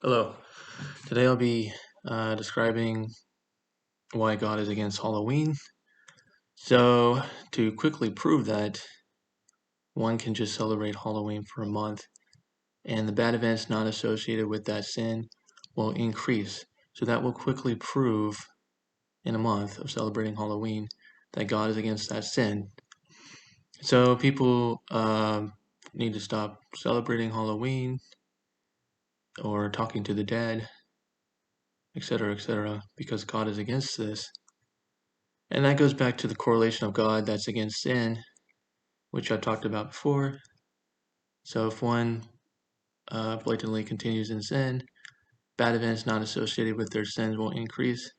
Hello. Today I'll be describing why God is against Halloween. So, to quickly prove that, one can just celebrate Halloween for a month, and the bad events not associated with that sin will increase. So, that will quickly prove in a month of celebrating Halloween that God is against that sin. So, people need to stop celebrating Halloween or talking to the dead, etc., because God is against this. And that goes back to the correlation of God that's against sin, which I talked about before. So if one blatantly continues in sin, bad events not associated with their sins will increase.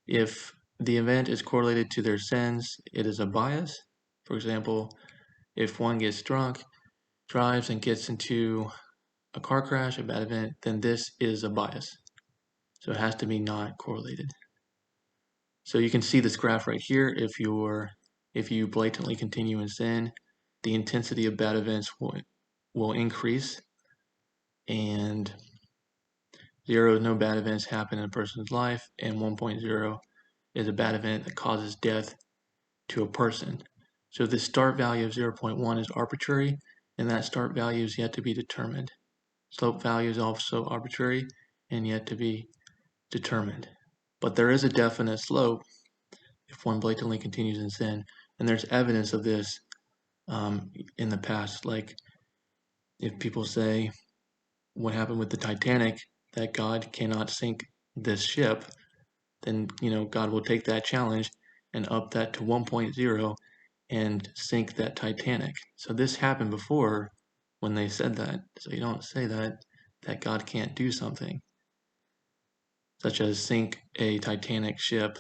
If the event is correlated to their sins, it is a bias. For example, if one gets drunk, drives, and gets into a car crash, a bad event, then this is a bias. So it has to be not correlated. So you can see this graph right here. If you blatantly continue in sin, the intensity of bad events will increase, and 0 is no bad events happen in a person's life, and 1.0 is a bad event that causes death to a person. So the start value of 0.1 is arbitrary, and that start value is yet to be determined. Slope value is also arbitrary and yet to be determined. But there is a definite slope if one blatantly continues in sin, and there's evidence of this in the past. Like if people say what happened with the Titanic, that God cannot sink this ship, then God will take that challenge and up that to 1.0 and sink that Titanic. So this happened before when they said that. So you don't say that God can't do something, such as sink a Titanic ship,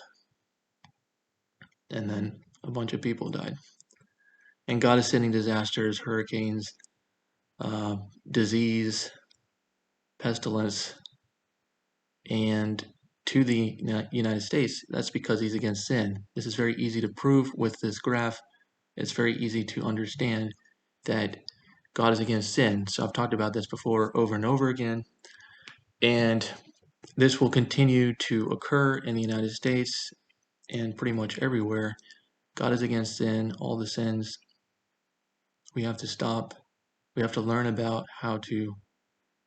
and then a bunch of people died. And God is sending disasters, hurricanes, disease, pestilence, and to the United States. That's because he's against sin. This is very easy to prove with this graph. It's very easy to understand that God is against sin. So I've talked about this before over and over again. And this will continue to occur in the United States and pretty much everywhere. God is against sin, all the sins. We have to stop. We have to learn about how to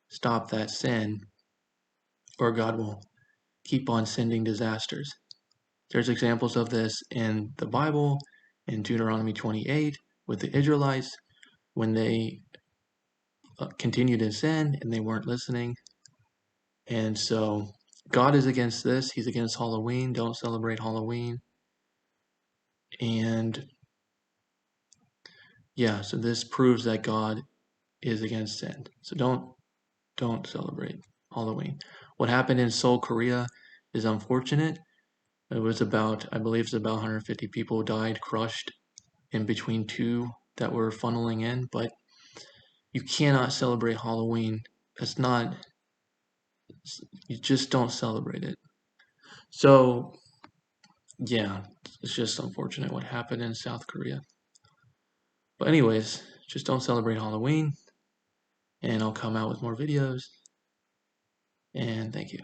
stop that sin, or God will keep on sending disasters. There's examples of this in the Bible, in Deuteronomy 28, with the Israelites, when they continued in sin and they weren't listening. And so God is against this. He's against Halloween. Don't celebrate Halloween. And yeah, so this proves that God is against sin. So don't celebrate Halloween. What happened in Seoul, Korea is unfortunate. It was I believe it's about 150 people died crushed in between two that were funneling in, but you cannot celebrate Halloween. You just don't celebrate it. So yeah, it's just unfortunate what happened in South Korea. But anyways, just don't celebrate Halloween, and I'll come out with more videos, and thank you.